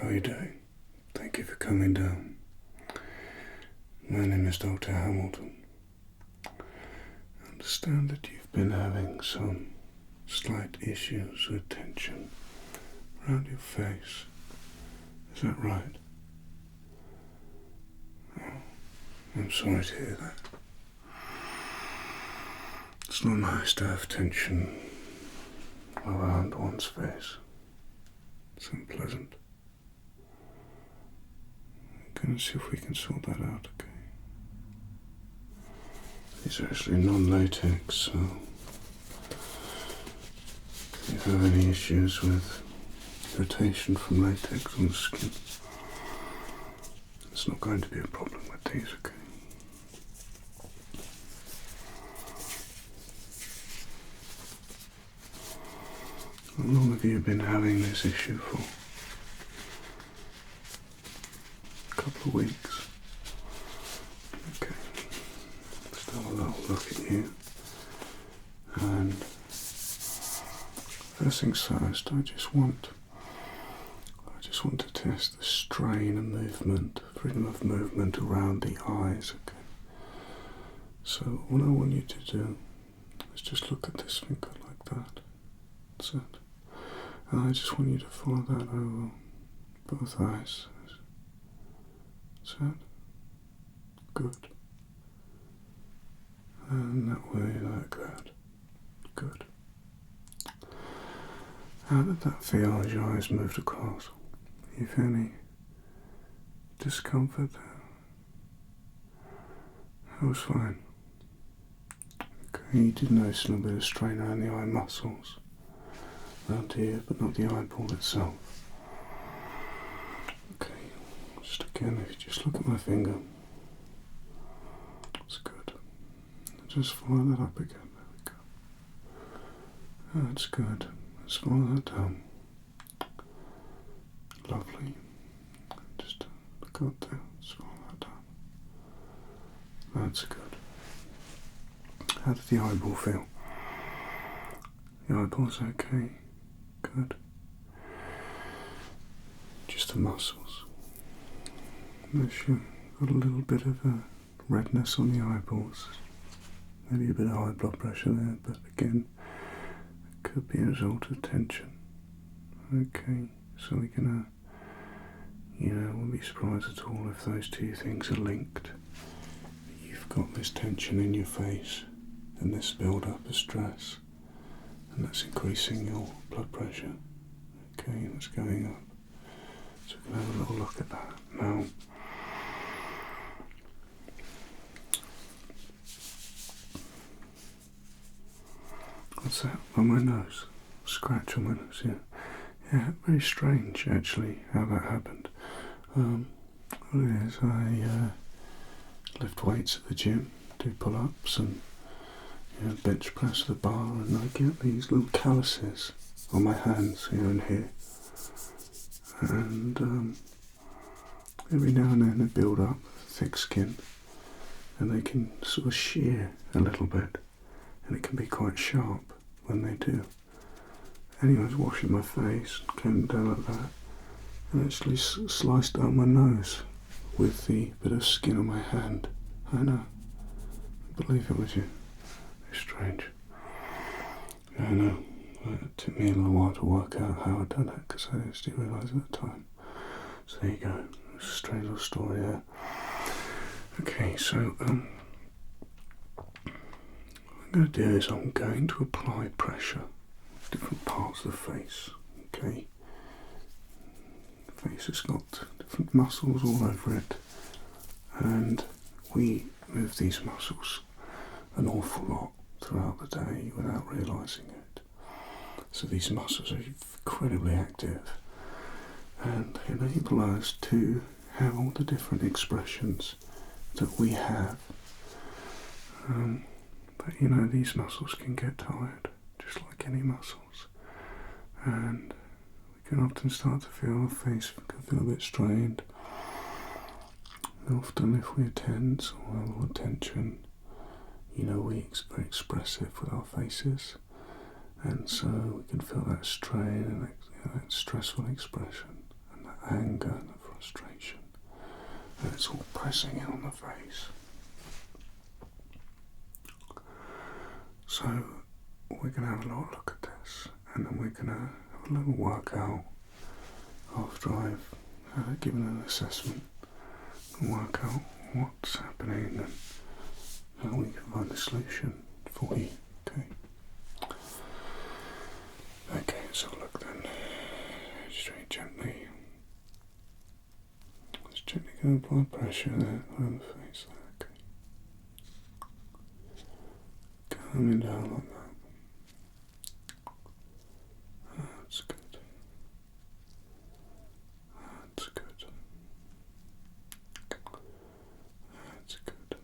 are you doing? Thank you for coming down. My name is Dr. Hamilton. I understand that you've been having some slight issues with tension around your face. Is that right? Oh, I'm sorry to hear that. It's not nice to have tension around one's face. It's unpleasant. I'm going to see if we can sort that out, okay? These are actually non-latex, so if you have any issues with irritation from latex on the skin, it's not going to be a problem with these, okay? How long have you been having this issue for? A couple of weeks. Okay. Let's have a little look at you. And first things first, I just want to test the strain and movement, freedom of movement around the eyes, okay? So what I want you to do is just look at this finger like that. That's it. And I just want you to follow that over both eyes. That's it. Good. And that way, like that. Good. How did that feel as your eyes moved across? You feel any discomfort there? That was fine. Okay, you did notice a little bit of strain around the eye muscles. Around here, but not the eyeball itself. Okay, just again, if you just look at my finger, that's good. Just follow that up again, there we go. That's good. Let's follow that down. Lovely. Just look up there, let's follow that down. That's good. How did the eyeball feel? The eyeball's okay. Good. Just the muscles. Notice you've got a little bit of a redness on the eyeballs. Maybe a bit of high blood pressure there, but again, it could be a result of tension. Okay, so we're gonna, won't be surprised at all if those two things are linked. You've got this tension in your face and this build-up of stress. And that's increasing your blood pressure. Okay, that's going up. So we can have a little look at that. Now, what's that? On my nose. Scratch on my nose, yeah. Yeah, very strange actually how that happened. What it is, I lift weights at the gym, do pull-ups and bench press the bar, and I get these little calluses on my hands here and here, and every now and then they build up thick skin and they can sort of shear a little bit, and it can be quite sharp when they do. Anyway, I was washing my face, came down like that, and actually sliced down my nose with the bit of skin on my hand. I know, I believe it was you. Strange. I know. It took me a little while to work out how I'd done it, because I just didn't realise at the time. So there you go. It's a strange little story there. Okay, so what I'm going to do is I'm going to apply pressure to different parts of the face. Okay. The face has got different muscles all over it, and we move these muscles an awful lot throughout the day without realising it. So these muscles are incredibly active and enable us to have all the different expressions that we have. But these muscles can get tired, just like any muscles. And we can often start to feel our face can feel a bit strained. And often if we're tense or have a lot of tension, we're very expressive with our faces, and so we can feel that strain and that stressful expression, and that anger, the frustration, and it's all pressing in on the face. So we're going to have a little look at this, and then we're going to have a little workout after I've given an assessment and work out what's happening and how we can find a solution for you. Okay, so look then. Just very gently. Just gently going to apply pressure there on the face there, okay. Coming down like that. That's good. That's good. That's good.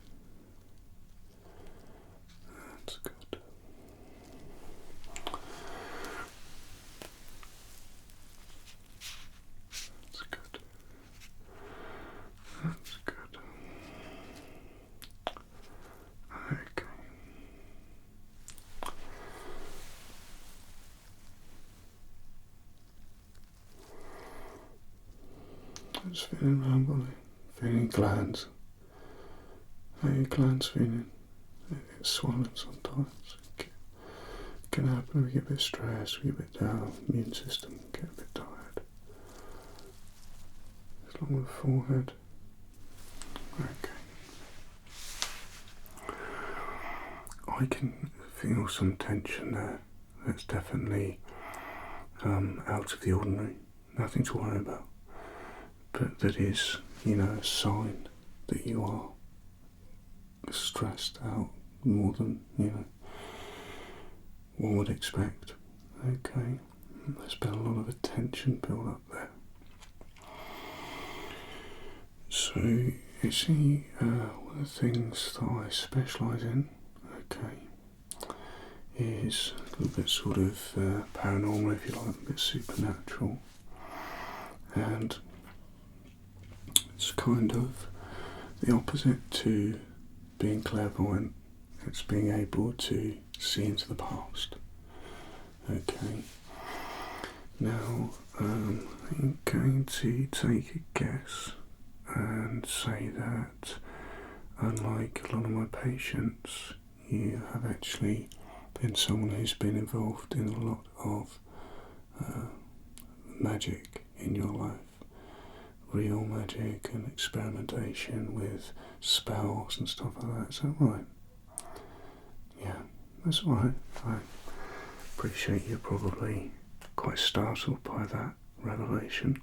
That's good. That's good. Okay. Just feeling around body, feeling glands. How are your glands feeling? They get swollen sometimes. It can happen if we get a bit stressed, we get a bit down, immune system get a bit tired. Along with the forehead. Okay. I can feel some tension there. That's definitely out of the ordinary. Nothing to worry about. But that is, a sign that you are stressed out more than, one would expect. Okay. There's been a lot of attention built up there. So, you see, one of the things that I specialise in, is a little bit sort of paranormal, if you like, a bit supernatural. And it's kind of the opposite to being clairvoyant. It's being able to see into the past. Okay. Now, I'm going to take a guess and say that, unlike a lot of my patients, you have actually been someone who's been involved in a lot of magic in your life. Real magic and experimentation with spells and stuff like that. Is that right? Yeah, that's right. I appreciate you're probably quite startled by that revelation.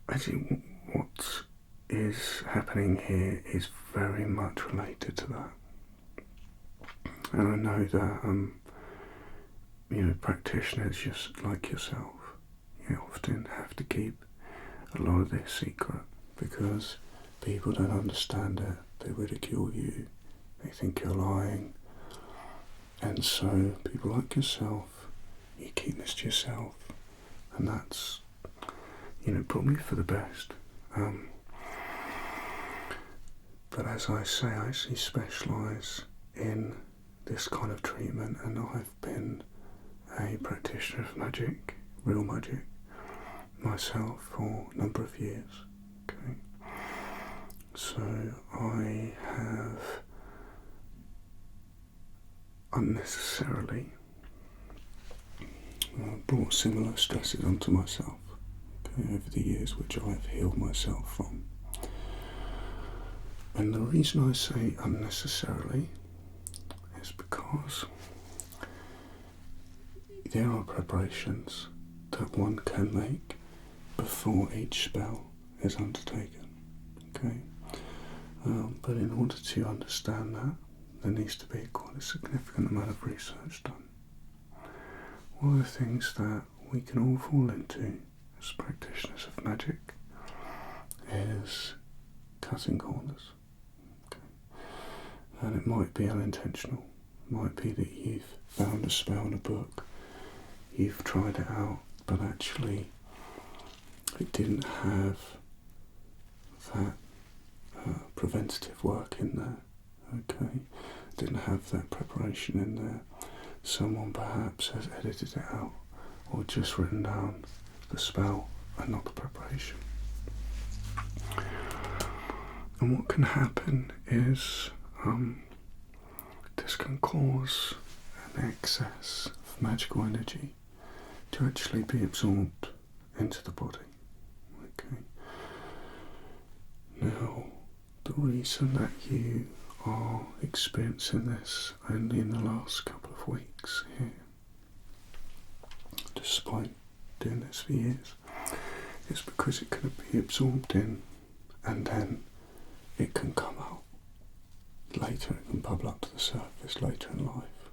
Actually, what is happening here is very much related to that. And I know that, practitioners just like yourself, you often have to keep a lot of this secret because people don't understand it, they ridicule you, they think you're lying, and so people like yourself, you keep this to yourself, and that's, probably for the best. But as I say, I actually specialise in this kind of treatment, and I've been a practitioner of magic, real magic, myself for a number of years. Okay, so I have unnecessarily brought similar stresses onto myself over the years, which I have healed myself from. And the reason I say unnecessarily is because there are preparations that one can make before each spell is undertaken. Okay, but in order to understand that, there needs to be quite a significant amount of research done. One of the things that we can all fall into as practitioners of magic is cutting corners. Okay. And it might be unintentional. It might be that you've found a spell in a book, you've tried it out, but actually it didn't have that preventative work in there. Okay, didn't have that preparation in there. Someone perhaps has edited it out or just written down the spell and not the preparation. And what can happen is this can cause an excess of magical energy to actually be absorbed into the body. Okay. Now, the reason that you are experiencing this only in the last couple of weeks here, despite doing this for years, is because it can be absorbed in and then it can come out later. It can bubble up to the surface later in life.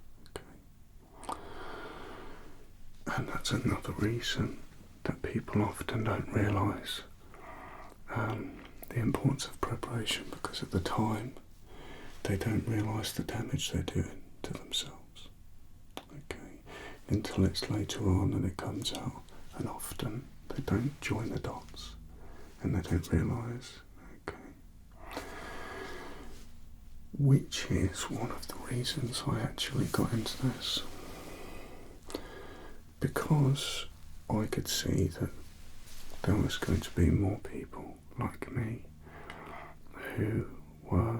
Okay. And that's another reason that people often don't realise the importance of preparation, because at the time they don't realise the damage they're doing to themselves. Okay. Until it's later on and it comes out, and often they don't join the dots and they don't realise. Okay. Which is one of the reasons I actually got into this, because I could see that there was going to be more people like me who were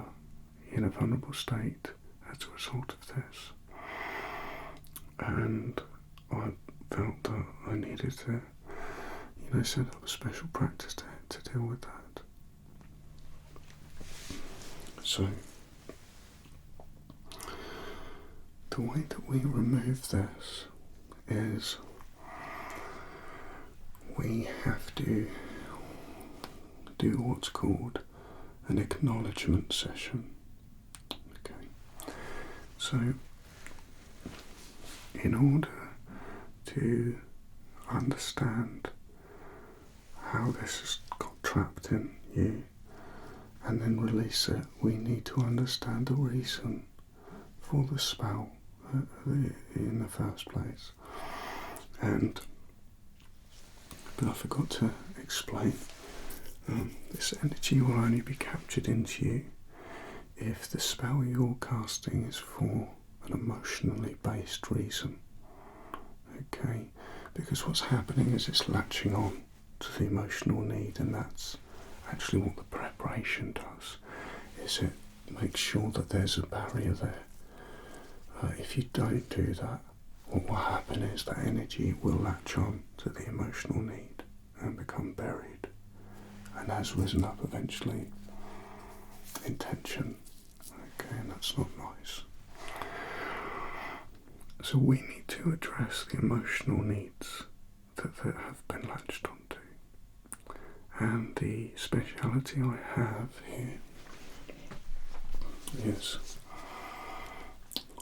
in a vulnerable state as a result of this, and I felt that I needed to, set up a special practice to deal with that. So the way that we remove this is we have to do what's called an acknowledgement session. Okay. So in order to understand how this has got trapped in you and then release it, we need to understand the reason for the spell in the first place. But I forgot to explain, this energy will only be captured into you if the spell you're casting is for an emotionally based reason. Okay? Because what's happening is it's latching on to the emotional need, and that's actually what the preparation does, is it makes sure that there's a barrier there. If you don't do that, what will happen is that energy will latch on to the emotional need and become buried, and has risen up eventually in tension. Okay, and that's not nice. So we need to address the emotional needs that have been latched onto. And the speciality I have here is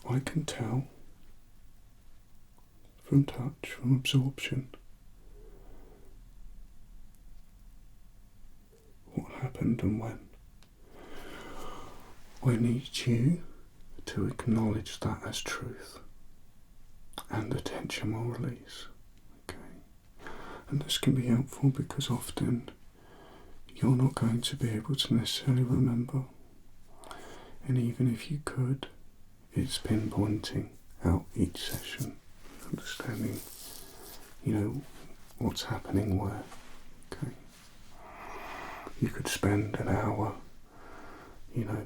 I can tell from touch, from absorption, what happened and when. I need you to acknowledge that as truth, and the tension will release. Okay. And this can be helpful because often you're not going to be able to necessarily remember, and even if you could, it's pinpointing out each session, understanding, what's happening where. Okay. You could spend an hour,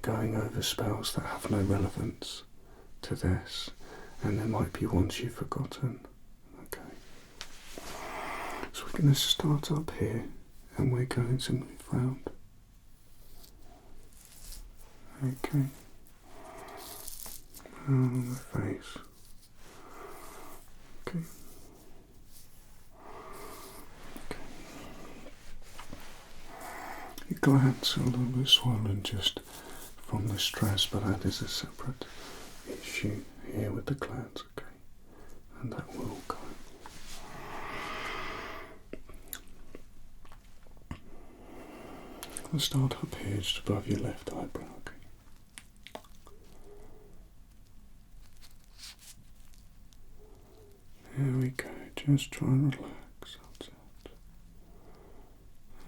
going over spells that have no relevance to this, and there might be ones you've forgotten. Okay. So we're going to start up here, and we're going to move round. Okay. On the face. Okay. Your glands are a little bit swollen just from the stress, but that is a separate issue here with the glands, okay? And that will go. I'll start up here just above your left eyebrow, okay? There we go, just try and relax, that's it.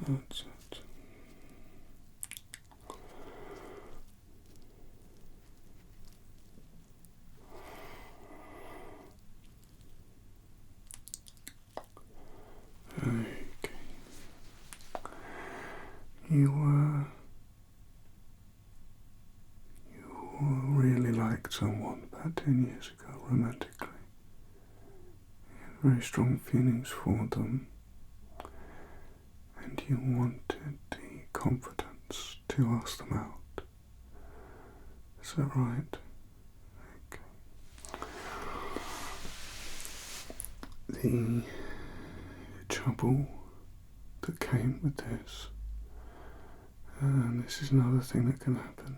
That's it. Okay. You really liked someone about 10 years ago romantically. You had very strong feelings for them, and you wanted the confidence to ask them out. Is that right? Okay. The trouble that came with this, and this is another thing that can happen,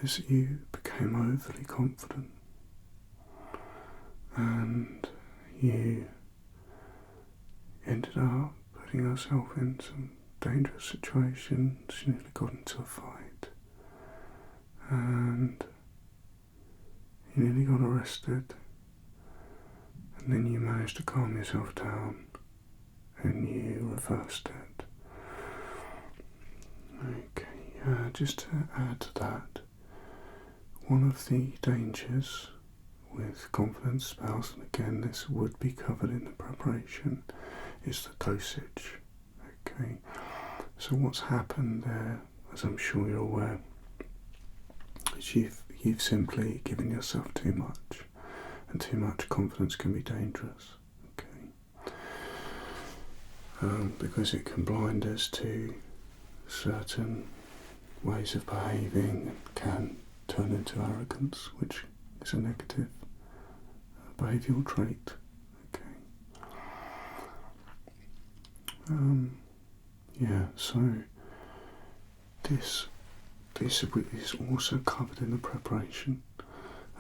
is that you became overly confident and you ended up putting yourself in some dangerous situations. You nearly got into a fight and you nearly got arrested, and then you managed to calm yourself down and you reversed it. Okay, just to add to that, one of the dangers with confident spells, and again this would be covered in the preparation, is the dosage. Okay, so what's happened there, as I'm sure you're aware, is you've simply given yourself too much, and too much confidence can be dangerous. Okay, because it can blind us to certain ways of behaving, and can turn into arrogance, which is a negative behavioural trait. Okay. So this is also covered in the preparation,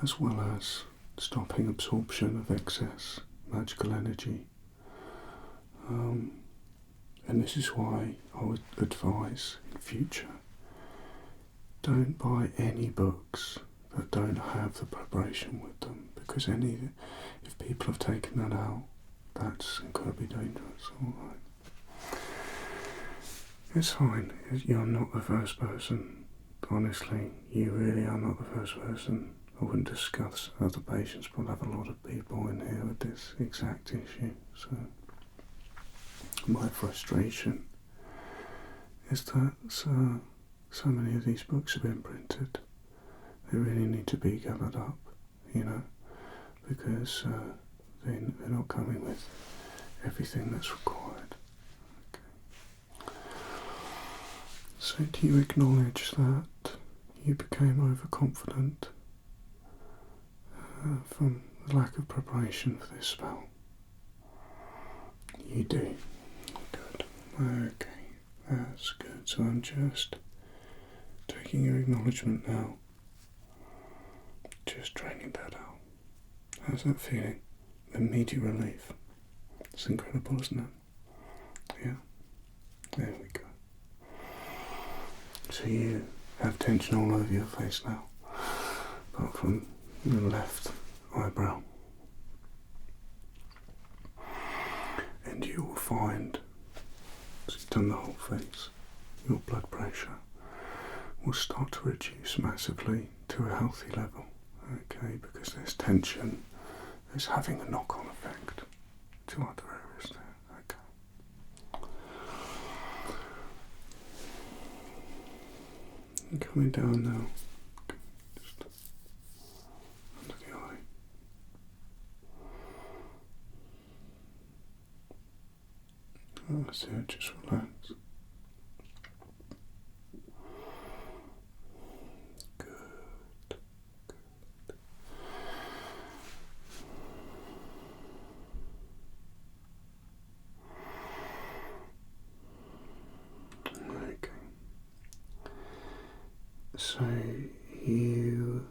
as well as stopping absorption of excess magical energy. And this is why I would advise in future, don't buy any books that don't have the preparation with them, because if people have taken that out, that's incredibly dangerous. Alright. It's fine, you're not the first person. Honestly, you really are not the first person. I wouldn't discuss other patients, but I have a lot of people in here with this exact issue. So my frustration is that so many of these books have been printed. They really need to be gathered up, because they're not coming with everything that's required. Okay. So do you acknowledge that you became overconfident from the lack of preparation for this spell? You do. Good. Okay, that's good. So I'm just taking your acknowledgement now. Just draining that out. How's that feeling? Immediate relief. It's incredible, isn't it? Yeah. There we go. So you have tension all over your face now, apart from your left eyebrow. And you will find, as you've done the whole face, your blood pressure will start to reduce massively to a healthy level. Okay, because there's tension, is having a knock-on effect to other areas there. Okay. And coming down now, just under the eye. Oh, that's it, just relax. So you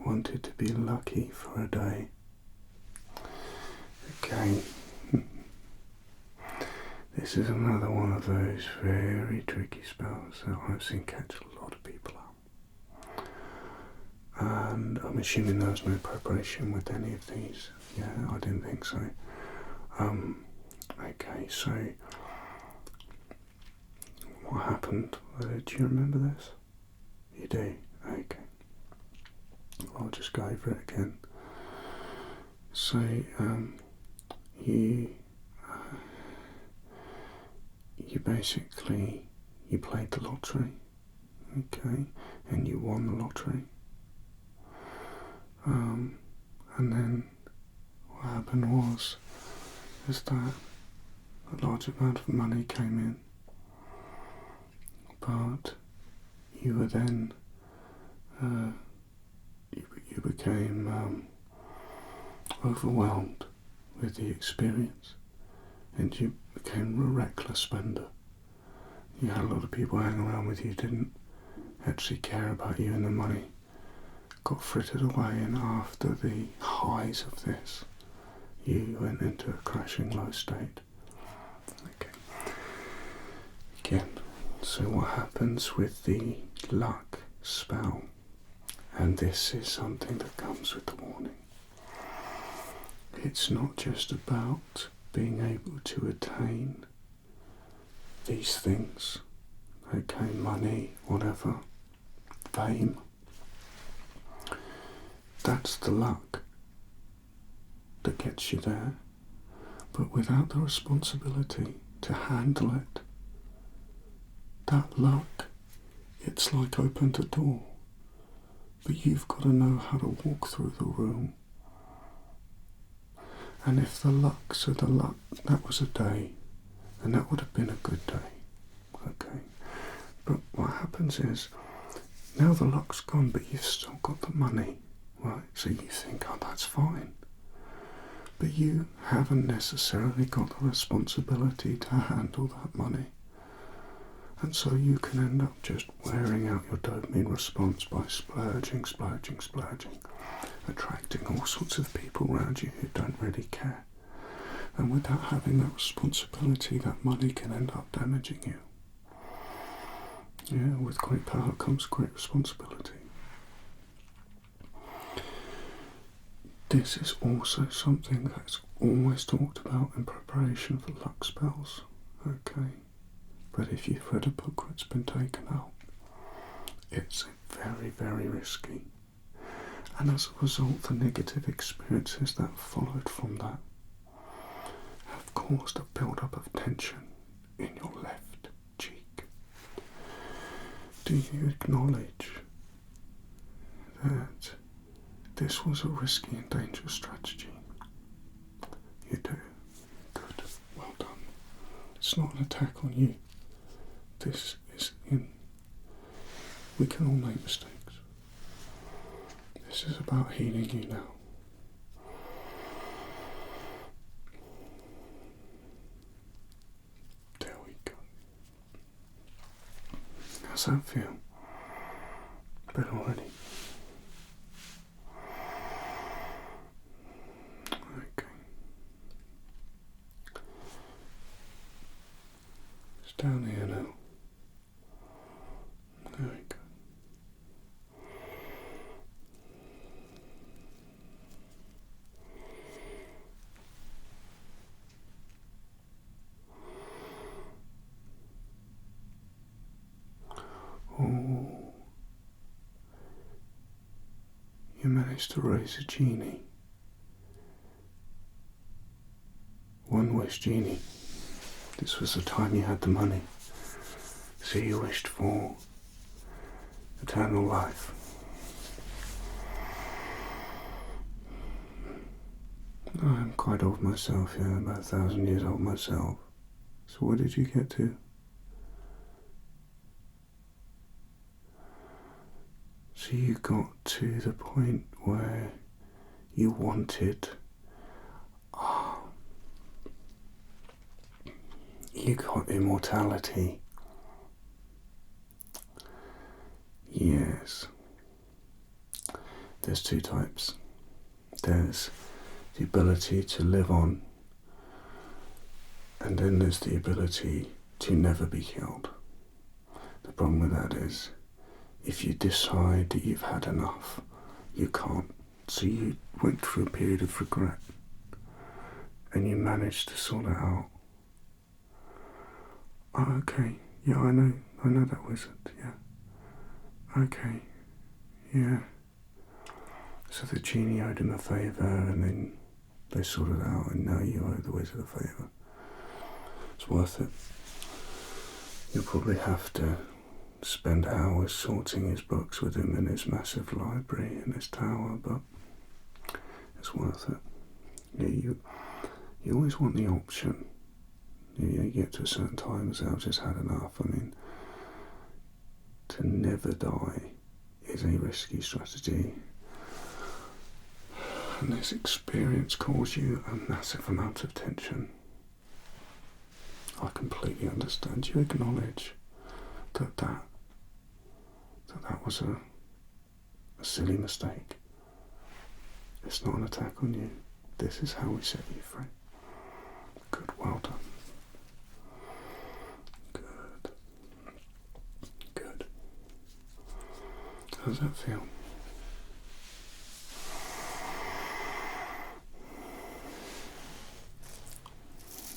wanted to be lucky for a day. Okay. This is another one of those very tricky spells that I've seen catch a lot of people out. And I'm assuming there was no preparation with any of these. Yeah, I didn't think so. Okay, so what happened? Do you remember this? You do? Okay. I'll just go over it again. So, you basically, you played the lottery, okay, and you won the lottery. And then what happened is that a large amount of money came in, but you were then, you became overwhelmed with the experience, and you became a reckless spender. You had a lot of people hanging around with you who didn't actually care about you, and the money got frittered away, and after the highs of this, you went into a crashing low state. Okay. Again, so what happens with the luck spell, and this is something that comes with the warning. It's not just about being able to attain these things, okay, money, whatever, fame. That's the luck that gets you there, but without the responsibility to handle it, that luck, it's like opened a door, but you've got to know how to walk through the room. And if the luck, that was a day, and that would have been a good day, okay? But what happens is, now the luck's gone, but you've still got the money, right? So you think, oh, that's fine. But you haven't necessarily got the responsibility to handle that money. And so you can end up just wearing out your dopamine response by splurging, attracting all sorts of people around you who don't really care. And without having that responsibility, that money can end up damaging you. Yeah, with great power comes great responsibility. This is also something that's always talked about in preparation for luck spells, okay? But if you've read a book that's been taken out, it's very, very risky. And as a result, the negative experiences that followed from that have caused a build-up of tension in your left cheek. Do you acknowledge that this was a risky and dangerous strategy? You do. Good. Well done. It's not an attack on you. This is we can all make mistakes. This is about healing you now. There we go. How's that feel? Better already? Okay. It's down here now. There we go. Oh, you managed to raise a genie. One wish genie. This was the time you had the money. So you wished for eternal life. I'm quite old myself, yeah, about 1,000 years old myself. So what did you get to? So you got to the point where you wanted, you got immortality. Yes. There's two types. There's the ability to live on, and then there's the ability to never be killed. The problem with that is, if you decide that you've had enough, you can't. So you went through a period of regret, and you managed to sort it out. Oh, okay, yeah, I know that wizard, yeah. Okay, yeah. So the genie owed him a favour, and then they sort it out, and now you owe the wizard a favour. It's worth it. You'll probably have to spend hours sorting his books with him in his massive library in his tower, but it's worth it. Yeah, you always want the option. You get to a certain time and say, I've just had enough. I mean, to never die is a risky strategy. And this experience caused you a massive amount of tension. I completely understand. You acknowledge that was a silly mistake. It's not an attack on you. This is how we set you free. Good, well done. Good. How does that feel?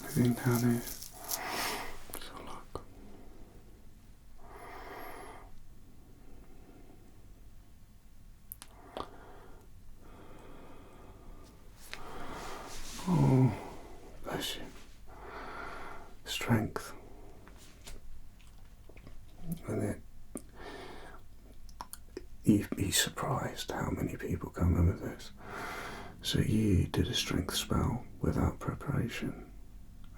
Anything down here? Let's have a look. Oh, bless you. Strength. And you'd be surprised how many people come in with this. So you did a strength spell without preparation,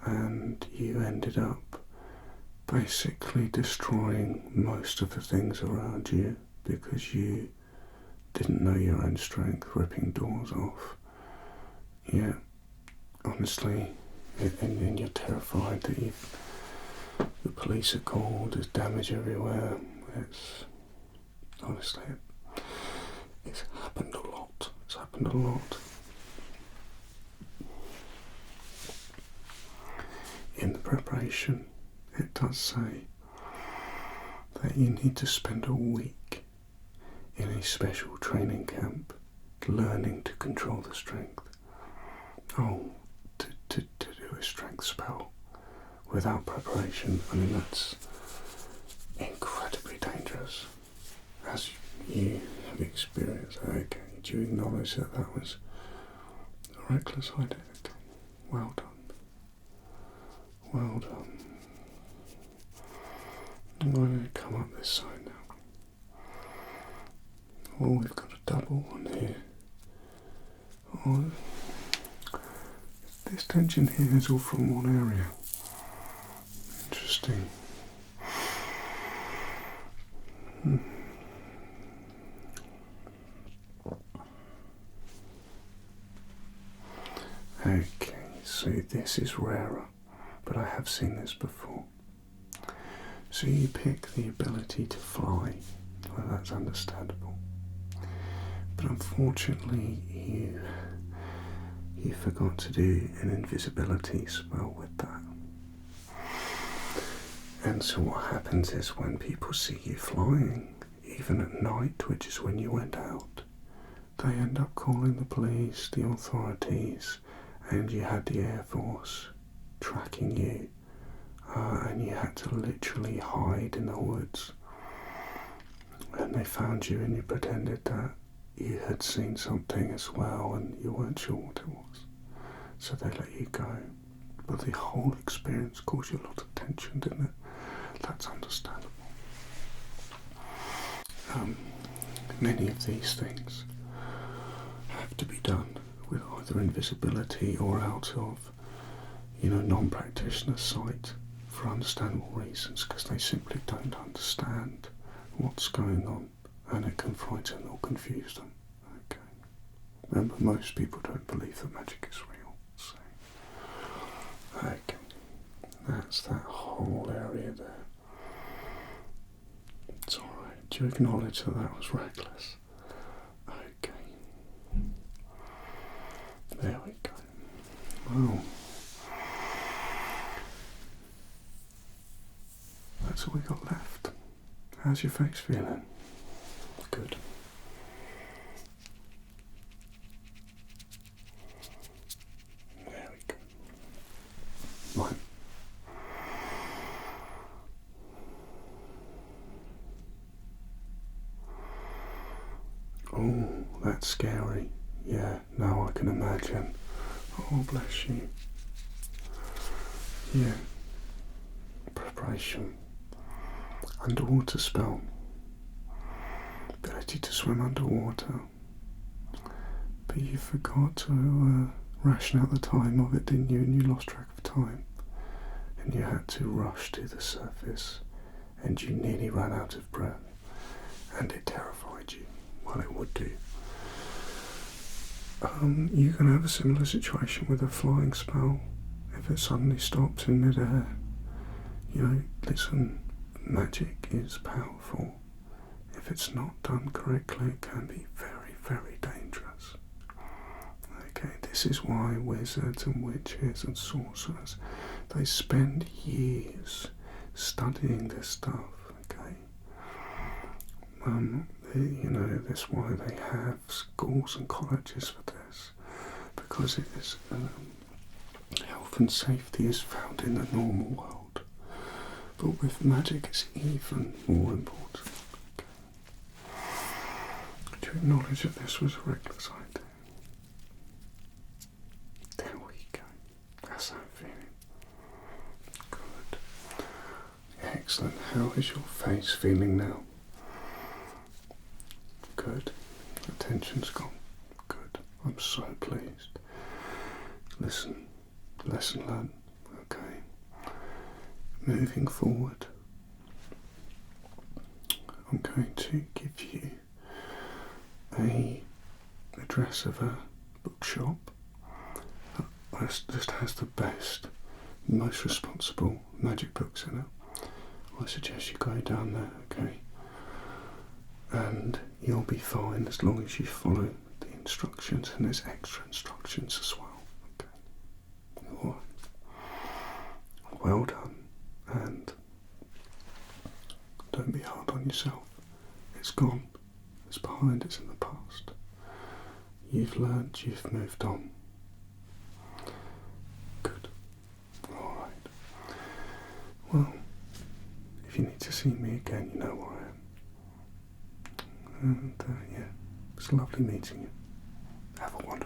and you ended up basically destroying most of the things around you because you didn't know your own strength, ripping doors off. Yeah, honestly, and you're terrified that the police are called, there's damage everywhere. It's honestly, it's happened a lot. It's happened a lot. In the preparation, it does say that you need to spend a week in a special training camp learning to control the strength. Oh, to do a strength spell without preparation, I mean, that's incredibly dangerous, as you have experienced. Okay, do you acknowledge that that was a reckless idea? Okay. Well done. Well done. I'm going to come up this side now. Oh, we've got a double one here. Oh, this tension here is all from one area. Interesting. Okay, so this is rarer, but I have seen this before. So you pick the ability to fly. Well, that's understandable. But unfortunately, you forgot to do an invisibility spell with that. And so what happens is when people see you flying, even at night, which is when you went out, they end up calling the police, the authorities, and you had the Air Force tracking you, and you had to literally hide in the woods. And they found you and you pretended that you had seen something as well and you weren't sure what it was. So they let you go. But the whole experience caused you a lot of tension, didn't it? That's understandable. Many of these things have to be done with either invisibility or out of, non-practitioner sight for understandable reasons, because they simply don't understand what's going on, and it can frighten or confuse them. Okay. Remember, most people don't believe that magic is real. So, okay, that's that whole area there. It's alright. Do you acknowledge that that was reckless? Okay. There we go. Well, that's all we got left. How's your face feeling? Good. There we go. Right. Oh, that's scary. Yeah, now I can imagine. Oh, bless you. Yeah. Preparation. Underwater spell. Ability to swim underwater. But you forgot to ration out the time of it, didn't you? And you lost track of time. And you had to rush to the surface. And you nearly ran out of breath. And it terrified you. Well, it would do. You can have a similar situation with a flying spell. If it suddenly stops in midair, listen, magic is powerful. If it's not done correctly, it can be very, very dangerous. Okay, this is why wizards and witches and sorcerers, they spend years studying this stuff, okay? That's why they have schools and colleges for this, because it is health and safety is found in the normal world, but with magic it's even more important. Okay. To acknowledge that this was a reckless idea. There we go. How's that feeling? Good. Excellent. How is your face feeling now? Good. The tension's gone. Good. I'm so pleased. Listen. Lesson learned. Okay. Moving forward, I'm going to give you a address of a bookshop that just has the best, most responsible magic books in it. I suggest you go down there, okay? And you'll be fine as long as you follow the instructions, and there's extra instructions as well. Okay. Alright. Well done, and don't be hard on yourself. It's gone. It's behind, it's in the past. You've learned, you've moved on. Good. Alright. Well, if you need to see me again, you know where I am. And it's lovely meeting you. Have a wonderful